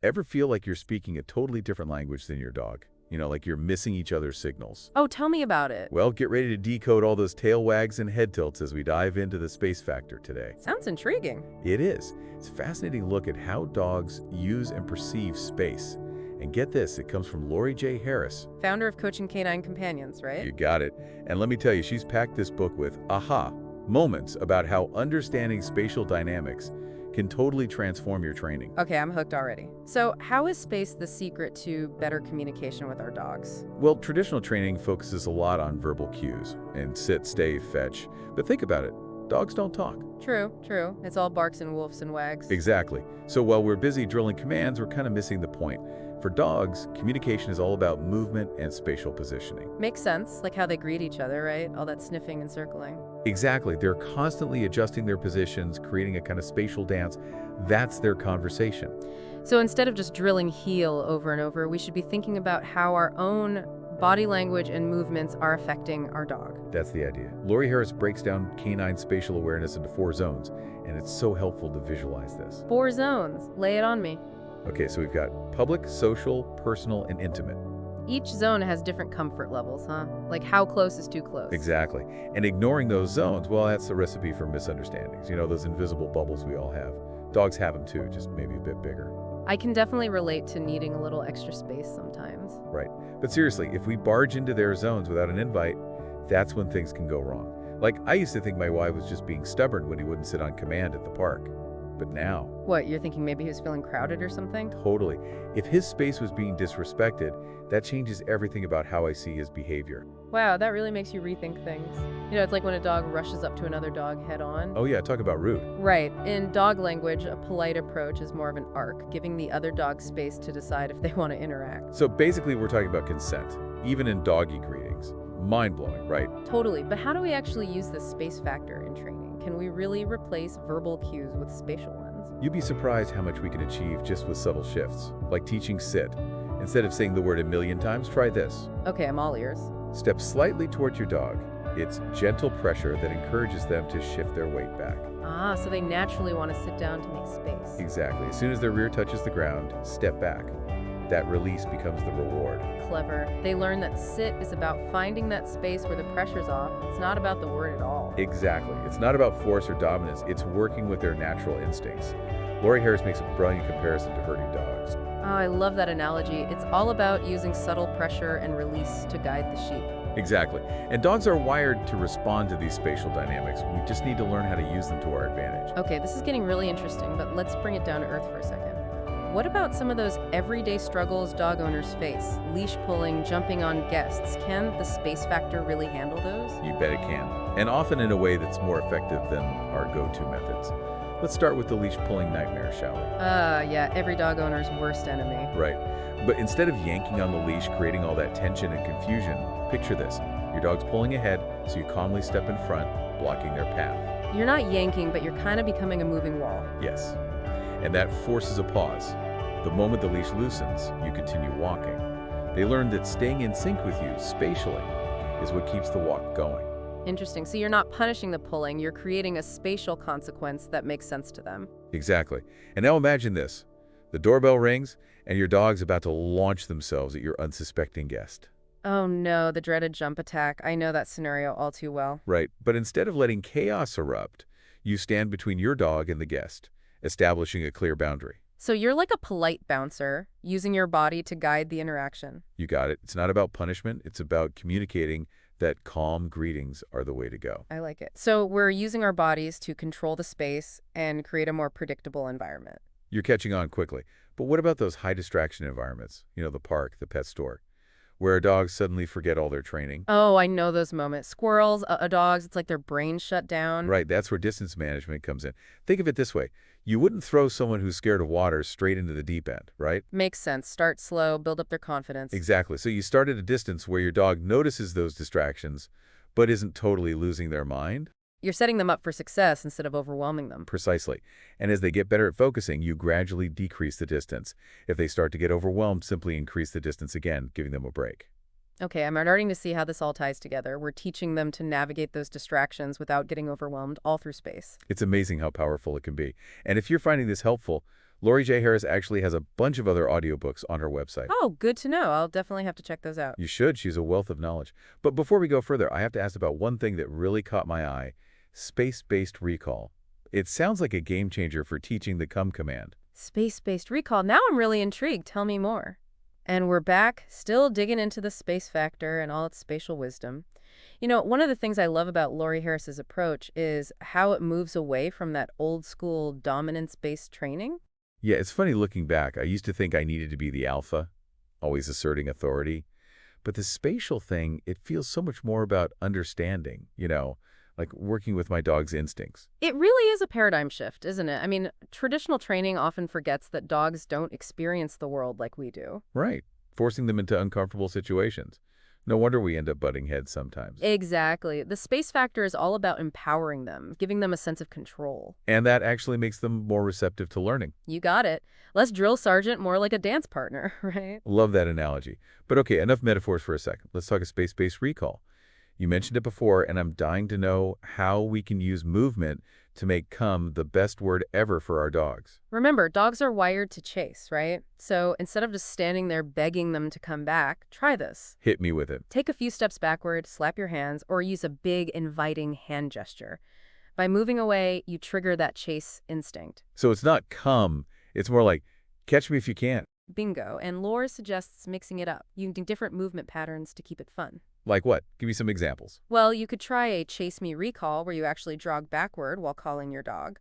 Ever feel like you're speaking a totally different language than your dog? Like you're missing each other's signals. Oh, tell me about it. Well, get ready to decode all those tail wags and head tilts as we dive into the space factor today. Sounds intriguing. It is. It's a fascinating look at how dogs use and perceive space. And get this, it comes from Lori J. Harris. Founder of Coaching Canine Companions, right? You got it. And let me tell you, she's packed this book with aha moments about how understanding spatial dynamics can totally transform your training. Okay, I'm hooked already. So how is space the secret to better communication with our dogs? Well, traditional training focuses a lot on verbal cues and sit, stay, fetch. But think about it. Dogs don't talk. True. It's all barks and woofs and wags. Exactly. So while we're busy drilling commands, we're kind of missing the point. For dogs, communication is all about movement and spatial positioning. Makes sense, like how they greet each other, right? All that sniffing and circling. Exactly. They're constantly adjusting their positions, creating a kind of spatial dance. That's their conversation. So instead of just drilling heel over and over, we should be thinking about how our own body language and movements are affecting our dog. That's the idea. Lori Harris breaks down canine spatial awareness into 4 zones, and it's so helpful to visualize this. 4 zones. Lay it on me. Okay, so we've got public, social, personal, and intimate. Each zone has different comfort levels, huh? Like how close is too close? Exactly. And ignoring those zones, well, that's a recipe for misunderstandings. Those invisible bubbles we all have. Dogs have them too, just maybe a bit bigger. I can definitely relate to needing a little extra space sometimes. Right. But seriously, if we barge into their zones without an invite, that's when things can go wrong. Like, I used to think my wife was just being stubborn when he wouldn't sit on command at the park. But now... What, you're thinking maybe he was feeling crowded or something? Totally. If his space was being disrespected, that changes everything about how I see his behavior. Wow, that really makes you rethink things. It's like when a dog rushes up to another dog head on. Oh yeah, talk about rude. Right. In dog language, a polite approach is more of an arc, giving the other dog space to decide if they want to interact. So basically, we're talking about consent, even in doggy greetings. Mind-blowing, right? Totally. But how do we actually use this space factor in training? Can we really replace verbal cues with spatial ones? You'd be surprised how much we can achieve just with subtle shifts, like teaching sit. Instead of saying the word a million times, try this. Okay, I'm all ears. Step slightly towards your dog. It's gentle pressure that encourages them to shift their weight back. Ah, so they naturally want to sit down to make space. Exactly. As soon as their rear touches the ground, step back. That release becomes the reward. Clever. They learn that sit is about finding that space where the pressure's off. It's not about the word at all. Exactly. It's not about force or dominance. It's working with their natural instincts. Lori Harris makes a brilliant comparison to herding dogs. Oh, I love that analogy. It's all about using subtle pressure and release to guide the sheep. Exactly. And dogs are wired to respond to these spatial dynamics. We just need to learn how to use them to our advantage. Okay, this is getting really interesting, but let's bring it down to earth for a second. What about some of those everyday struggles dog owners face? Leash pulling, jumping on guests. Can the space factor really handle those? You bet it can. And often in a way that's more effective than our go-to methods. Let's start with the leash pulling nightmare, shall we? Yeah, every dog owner's worst enemy. Right. But instead of yanking on the leash, creating all that tension and confusion, picture this. Your dog's pulling ahead, so you calmly step in front, blocking their path. You're not yanking, but you're kind of becoming a moving wall. Yes. And that forces a pause. The moment the leash loosens, you continue walking. They learn that staying in sync with you, spatially, is what keeps the walk going. Interesting. So you're not punishing the pulling, you're creating a spatial consequence that makes sense to them. Exactly. And now imagine this. The doorbell rings, and your dog's about to launch themselves at your unsuspecting guest. Oh no, the dreaded jump attack. I know that scenario all too well. Right. But instead of letting chaos erupt, you stand between your dog and the guest, establishing a clear boundary. So you're like a polite bouncer, using your body to guide the interaction. You got it. It's not about punishment. It's about communicating that calm greetings are the way to go. I like it. So we're using our bodies to control the space and create a more predictable environment. You're catching on quickly. But what about those high distraction environments? The park, the pet store, where dogs suddenly forget all their training. Oh, I know those moments. Squirrels, dogs, it's like their brains shut down. Right, that's where distance management comes in. Think of it this way. You wouldn't throw someone who's scared of water straight into the deep end, right? Makes sense. Start slow, build up their confidence. Exactly. So you start at a distance where your dog notices those distractions, but isn't totally losing their mind. You're setting them up for success instead of overwhelming them. Precisely. And as they get better at focusing, you gradually decrease the distance. If they start to get overwhelmed, simply increase the distance again, giving them a break. Okay, I'm starting to see how this all ties together. We're teaching them to navigate those distractions without getting overwhelmed all through space. It's amazing how powerful it can be. And if you're finding this helpful, Lori J. Harris actually has a bunch of other audiobooks on her website. Oh, good to know. I'll definitely have to check those out. You should. She's a wealth of knowledge. But before we go further, I have to ask about one thing that really caught my eye: space-based recall. It sounds like a game changer for teaching the come command. Space-based recall. Now I'm really intrigued. Tell me more. And we're back, still digging into the space factor and all its spatial wisdom. You know, one of the things I love about Lori Harris's approach is how it moves away from that old school dominance-based training. Yeah, it's funny looking back. I used to think I needed to be the alpha, always asserting authority. But the spatial thing, it feels so much more about understanding, like working with my dog's instincts. It really is a paradigm shift, isn't it? I mean, traditional training often forgets that dogs don't experience the world like we do. Right. Forcing them into uncomfortable situations. No wonder we end up butting heads sometimes. Exactly. The space factor is all about empowering them, giving them a sense of control. And that actually makes them more receptive to learning. You got it. Less drill sergeant, more like a dance partner, right? Love that analogy. But okay, enough metaphors for a second. Let's talk a space-based recall. You mentioned it before, and I'm dying to know how we can use movement to make come the best word ever for our dogs. Remember, dogs are wired to chase, right? So instead of just standing there begging them to come back, try this. Hit me with it. Take a few steps backward, slap your hands, or use a big, inviting hand gesture. By moving away, you trigger that chase instinct. So it's not come, it's more like, catch me if you can. Bingo. And Laura suggests mixing it up, using different movement patterns to keep it fun. Like what? Give me some examples. Well, you could try a chase me recall where you actually jog backward while calling your dog.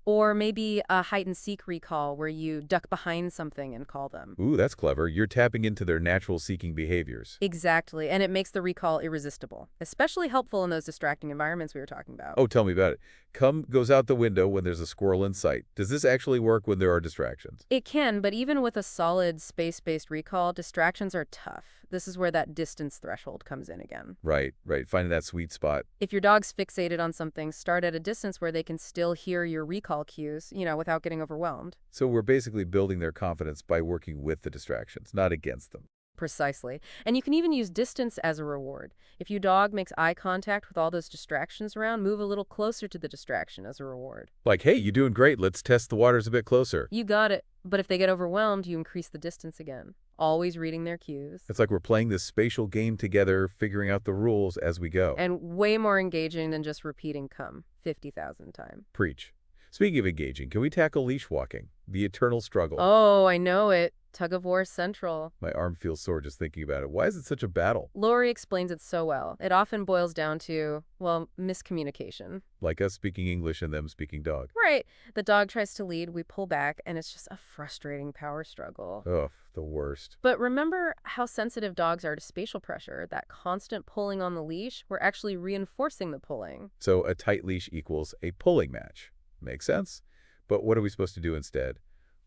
Or maybe a hide and seek recall where you duck behind something and call them. Ooh, that's clever. You're tapping into their natural seeking behaviors. Exactly. And it makes the recall irresistible, especially helpful in those distracting environments we were talking about. Oh, tell me about it. Come goes out the window when there's a squirrel in sight. Does this actually work when there are distractions? It can, but even with a solid space-based recall, distractions are tough. This is where that distance threshold comes in again. Right. Finding that sweet spot. If your dog's fixated on something, start at a distance where they can still hear your recall cues, without getting overwhelmed. So we're basically building their confidence by working with the distractions, not against them. Precisely. And you can even use distance as a reward. If your dog makes eye contact with all those distractions around, move a little closer to the distraction as a reward. Like, hey, you're doing great. Let's test the waters a bit closer. You got it. But if they get overwhelmed, you increase the distance again. Always reading their cues. It's like we're playing this spatial game together, figuring out the rules as we go. And way more engaging than just repeating come 50,000 times. Preach. Speaking of engaging, can we tackle leash walking? The eternal struggle. Oh, I know it. Tug of war central. My arm feels sore just thinking about it. Why is it such a battle? Lori explains it so well. It often boils down to, miscommunication. Like us speaking English and them speaking dog. Right. The dog tries to lead, we pull back, and it's just a frustrating power struggle. Ugh, the worst. But remember how sensitive dogs are to spatial pressure. That constant pulling on the leash, we're actually reinforcing the pulling. So a tight leash equals a pulling match. Makes sense? But what are we supposed to do instead?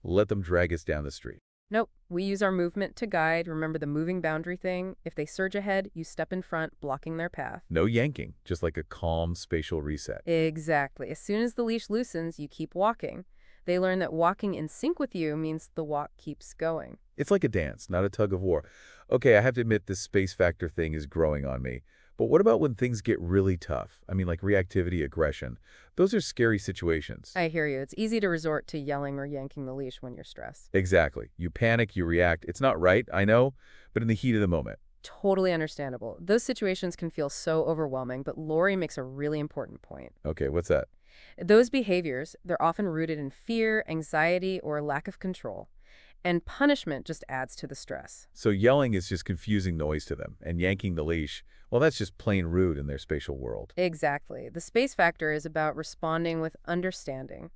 Let them drag us down the street. Nope. We use our movement to guide. Remember the moving boundary thing? If they surge ahead, you step in front, blocking their path. No yanking, just like a calm spatial reset. Exactly. As soon as the leash loosens, you keep walking. They learn that walking in sync with you means the walk keeps going. It's like a dance, not a tug of war. Okay, I have to admit this space factor thing is growing on me. But what about when things get really tough? I mean, like reactivity, aggression. Those are scary situations. I hear you. It's easy to resort to yelling or yanking the leash when you're stressed. Exactly. You panic, you react. It's not right, I know, but in the heat of the moment. Totally understandable. Those situations can feel so overwhelming, but Lori makes a really important point. Okay, what's that? Those behaviors, they're often rooted in fear, anxiety, or lack of control. And punishment just adds to the stress. So yelling is just confusing noise to them, and yanking the leash, well, that's just plain rude in their spatial world. Exactly. The space factor is about responding with understanding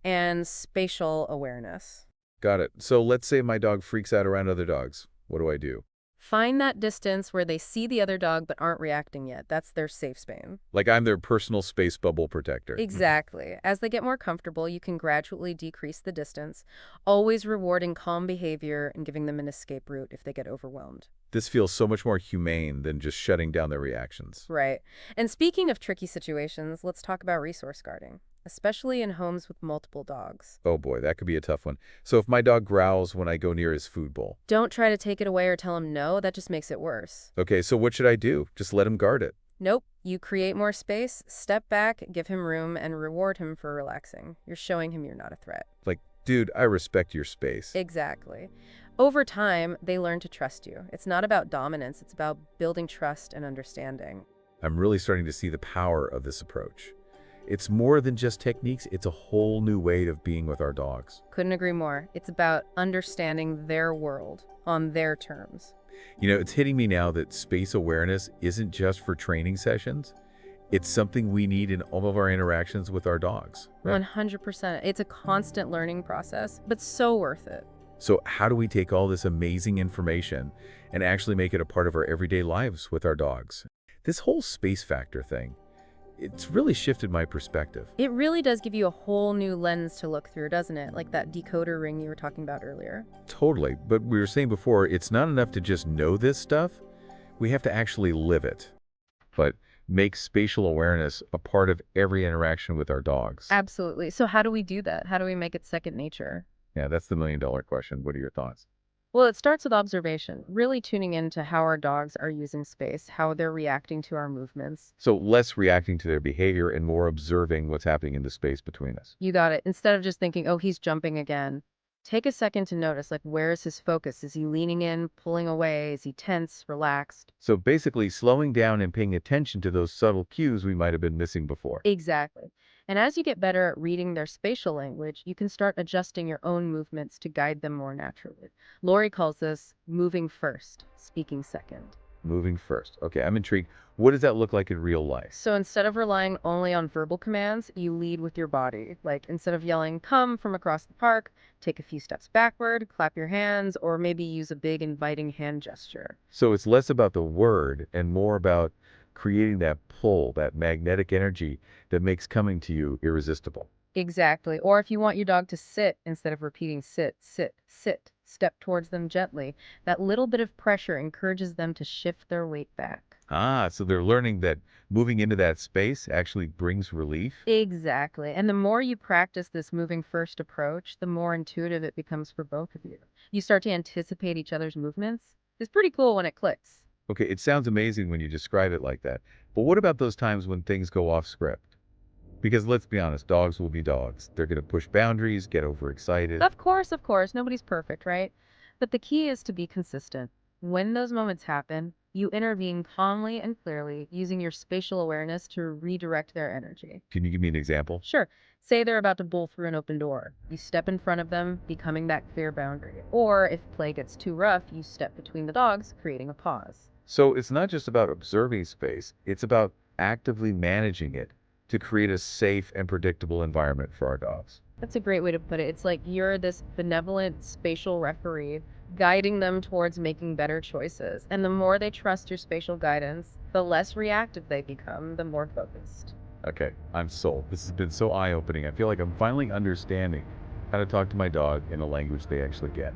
and spatial awareness. Got it. So let's say my dog freaks out around other dogs. What do I do? Find that distance where they see the other dog but aren't reacting yet. That's their safe space. Like I'm their personal space bubble protector. Exactly. As they get more comfortable, you can gradually decrease the distance, always rewarding calm behavior and giving them an escape route if they get overwhelmed. This feels so much more humane than just shutting down their reactions. Right. And speaking of tricky situations, let's talk about resource guarding, especially in homes with multiple dogs. Oh boy, that could be a tough one. So if my dog growls when I go near his food bowl. Don't try to take it away or tell him no. That just makes it worse. Okay, so what should I do? Just let him guard it. Nope. You create more space, step back, give him room, and reward him for relaxing. You're showing him you're not a threat. Like Dude, I respect your space. Exactly. Over time, they learn to trust you. It's not about dominance, it's about building trust and understanding. I'm really starting to see the power of this approach. It's more than just techniques, it's a whole new way of being with our dogs. Couldn't agree more. It's about understanding their world on their terms. You know, it's hitting me now that space awareness isn't just for training sessions. It's something we need in all of our interactions with our dogs. Right? 100%. It's a constant learning process, but so worth it. So how do we take all this amazing information and actually make it a part of our everyday lives with our dogs? This whole space factor thing, it's really shifted my perspective. It really does give you a whole new lens to look through, doesn't it? Like that decoder ring you were talking about earlier. Totally. But we were saying before, it's not enough to just know this stuff. We have to actually live it. But make spatial awareness a part of every interaction with our dogs. Absolutely. So how do we do that? How do we make it second nature? Yeah, that's the million-dollar question. What are your thoughts? Well, it starts with observation, really tuning into how our dogs are using space, how they're reacting to our movements. So less reacting to their behavior and more observing what's happening in the space between us. You got it. Instead of just thinking, oh, he's jumping again, take a second to notice, like, where is his focus? Is he leaning in, pulling away? Is he tense, relaxed? So basically slowing down and paying attention to those subtle cues we might have been missing before. Exactly. And as you get better at reading their spatial language, you can start adjusting your own movements to guide them more naturally. Lori calls this moving first, speaking second. Moving first. Okay, I'm intrigued. What does that look like in real life? So instead of relying only on verbal commands, you lead with your body. Like instead of yelling, come from across the park, take a few steps backward, clap your hands, or maybe use a big inviting hand gesture. So it's less about the word and more about creating that pull, that magnetic energy that makes coming to you irresistible. Exactly. Or if you want your dog to sit, instead of repeating sit, sit, sit, step towards them gently. That little bit of pressure encourages them to shift their weight back. Ah, so they're learning that moving into that space actually brings relief? Exactly. And the more you practice this moving first approach, the more intuitive it becomes for both of you. You start to anticipate each other's movements. It's pretty cool when it clicks. Okay, it sounds amazing when you describe it like that. But what about those times when things go off script? Because let's be honest, dogs will be dogs. They're going to push boundaries, get overexcited. Of course, of course. Nobody's perfect, right? But the key is to be consistent. When those moments happen, you intervene calmly and clearly, using your spatial awareness to redirect their energy. Can you give me an example? Sure. Say they're about to bowl through an open door. You step in front of them, becoming that clear boundary. Or if play gets too rough, you step between the dogs, creating a pause. So it's not just about observing space, it's about actively managing it to create a safe and predictable environment for our dogs. That's a great way to put it. It's like you're this benevolent spatial referee guiding them towards making better choices. And the more they trust your spatial guidance, the less reactive they become, the more focused. Okay, I'm sold. This has been so eye-opening. I feel like I'm finally understanding how to talk to my dog in a language they actually get.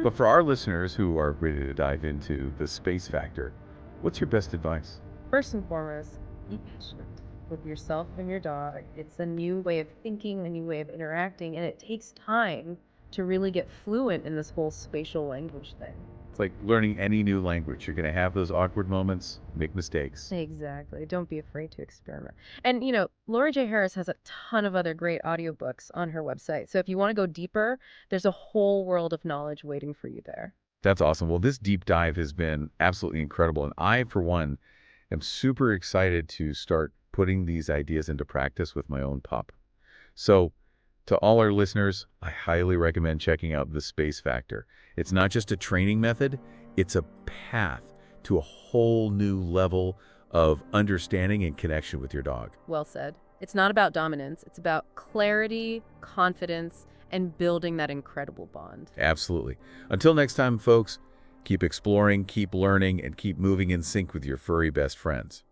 But for our listeners who are ready to dive into the space factor, what's your best advice? First and foremost, be patient with yourself and your dog. It's a new way of thinking, a new way of interacting, and it takes time to really get fluent in this whole spatial language thing. It's like learning any new language. You're going to have those awkward moments, make mistakes. Exactly. Don't be afraid to experiment. And, Lori J. Harris has a ton of other great audiobooks on her website. So if you want to go deeper, there's a whole world of knowledge waiting for you there. That's awesome. Well, this deep dive has been absolutely incredible. And I, for one, am super excited to start putting these ideas into practice with my own pup. So to all our listeners, I highly recommend checking out the Space Factor. It's not just a training method, it's a path to a whole new level of understanding and connection with your dog. Well said. It's not about dominance. It's about clarity, confidence, and building that incredible bond. Absolutely. Until next time, folks, keep exploring, keep learning, and keep moving in sync with your furry best friends.